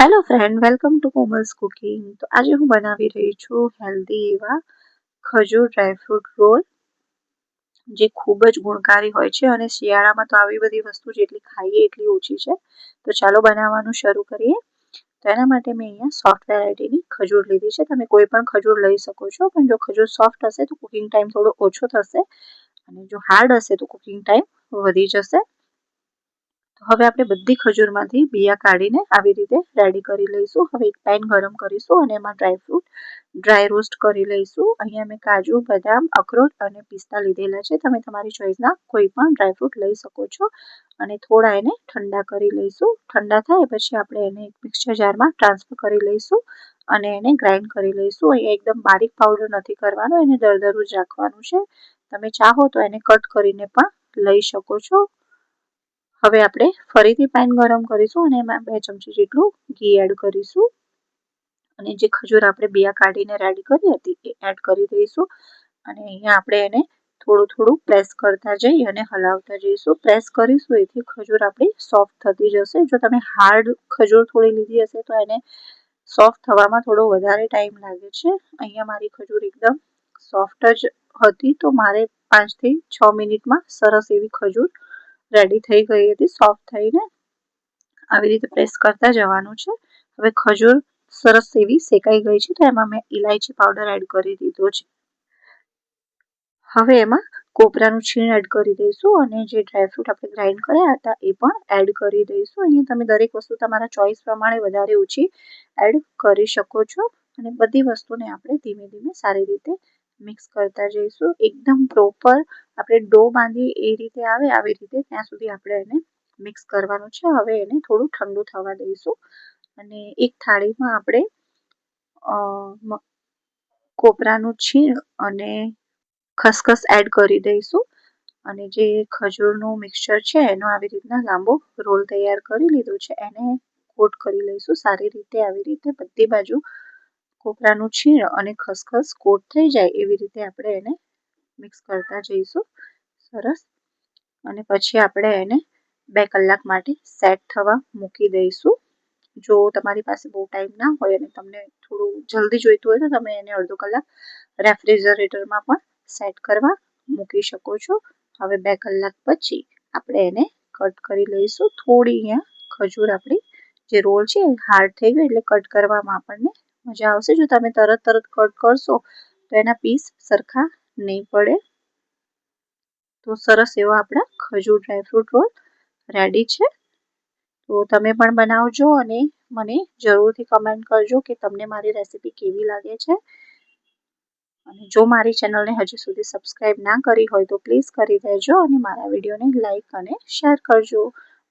Hello friend, welcome to Komal's cooking. તો આજે હું બનાવી રહી છું હેલ્ધી એવા ખજૂર ડ્રાયફ્રૂટ રોલ, જે ખૂબ જ ગુણકારી હોય છે અને શિયાળામાં તો આવી બધી વસ્તુ જેટલી ખાઈએ એટલી ઓછી છે. તો ચાલો બનાવવાનું શરૂ કરીએ. તો એના માટે મેં અહીંયા સોફ્ટ વેરાયટીની ખજૂર લીધી છે. તમે કોઈ પણ ખજૂર લઈ શકો છો, પણ જો ખજૂર સોફ્ટ હશે તો કુકિંગ ટાઈમ થોડો ઓછો થશે અને જો હાર્ડ હશે તો કુકિંગ ટાઈમ વધી જશે. હવે આપણે બધી ખજૂરમાંથી બિયા કાઢીને આવી રીતે રેડી કરી લઈશું. હવે એક પેન ગરમ કરીશું અને એમાં ડ્રાયફ્રૂટ ડ્રાય રોસ્ટ કરી લઈશું. અહીંયા મેં કાજુ, બદામ, અખરોટ અને પિસ્તા લીધેલા છે. તમે તમારી ચોઈસના કોઈ પણ ડ્રાયફ્રૂટ લઈ શકો છો અને થોડા એને ઠંડા કરી લઈશું. ઠંડા થાય પછી આપણે એને એક મિક્સર જારમાં ટ્રાન્સફર કરી લઈશું અને એને ગ્રાઇન્ડ કરી લઈશું. અહીંયા એકદમ બારીક પાવડર નથી કરવાનો, એને દરદરું જ રાખવાનું છે. તમે ચાહો તો એને કટ કરીને પણ લઈ શકો છો. હવે આપણે ફરીથી પેન ગરમ કરીશું અને એમાં 2 ચમચી જેટલું ઘી એડ કરીશું અને જે ખજૂર આપણે બિયા કાઢીને રેડી કરી હતી એ એડ કરી દઈશું અને અહીંયા આપણે એને થોડું પ્રેસ કરતા જઈ અને હલાવતા જઈશું. પ્રેસ કરીશું એથી ખજૂર આપણી સોફ્ટ થતી જશે. જો તમે હાર્ડ ખજૂર થોડી લીધી હશે તો એને સોફ્ટ થવામાં થોડો વધારે ટાઈમ લાગે છે. અહીંયા મારી ખજૂર એકદમ સોફ્ટ જ હતી, તો મારે 5 થી 6 મિનિટમાં સરસ એવી ખજૂર રેડી થઈ ગઈ હતી. સોફ્ટ થઈને આવી રીતે પ્રેસ કરતા જવાનું છે. હવે ખજૂર સરસ એવી શેકાઈ ગઈ છે, તો એમાં મેં ઇલાયચી પાવડર એડ કરી દીધો છે. હવે એમાં કોપરાનું છીણ એડ કરી દઈશું અને જે ડ્રાયફ્રૂટ આપણે ગ્રાઇન્ડ કર્યા હતા એ પણ એડ કરી દઈશું. અહીંયા તમે દરેક વસ્તુ તમારા ચોઈસ પ્રમાણે વધારે ઓછી એડ કરી શકો છો અને બધી વસ્તુને આપણે ધીમે ધીમે સારી રીતે મિક્સ કરતા જઈશું. એકદમ પ્રોપર આપણે ડો બાંધીએ એ રીતે આવે આવી રીતે ત્યાં સુધી આપણે એને મિક્સ કરવાનું છે. હવે એને થોડું ઠંડુ થવા દઈશું અને એક થાળીમાં આપણે કોપરાનું છીણ અને ખસખસ એડ કરી દઈશું અને જે ખજૂરનું મિક્સચર છે એનો આવી રીતના લાંબો રોલ તૈયાર કરી લીધો છે, એને કોટ કરી લઈશું સારી રીતે. આવી રીતે બધી બાજુ કોપરાનું છીણ અને ખસખસ કોટ થઈ જાય એવી રીતે આપણે એને મિક્સ કરતા જઈશું સરસ. અને પછી આપણે એને 2 કલાક માટે સેટ થવા મૂકી દઈશું. જો તમારી પાસે બહુ ટાઈમ ના હોય અને તમને થોડું જલ્દી જોઈતું હોય તો તમે એને અડધો કલાક રેફ્રિજરેટરમાં પણ સેટ કરવા મૂકી શકો છો. હવે 2 કલાક પછી આપણે એને કટ કરી લઈશું. થોડી અહીંયા ખજૂર આપણી જે રોલ છે એ હાર્ડ થઈ ગઈ એટલે કટ કરવામાં આપણને મજા આવશે. જો તમે તરત કટ કરશો તો એના પીસ સરખા નહીં પડે. તો સરસ એવા આપણા ખજૂર ડ્રાયફ્રૂટ રોલ રેડી છે. તો તમે પણ બનાવજો અને મને જરૂરથી કમેન્ટ કરજો કે તમને મારી રેસીપી કેવી લાગે છે. અને જો મારી ચેનલને હજી સુધી સબસ્ક્રાઇબ ના કરી હોય તો પ્લીઝ કરી દેજો અને મારા વિડીયોને લાઈક અને શેર કરજો.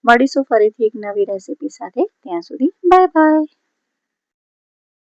મળીશું ફરીથી એક નવી રેસીપી સાથે. ત્યાં સુધી બાય બાય.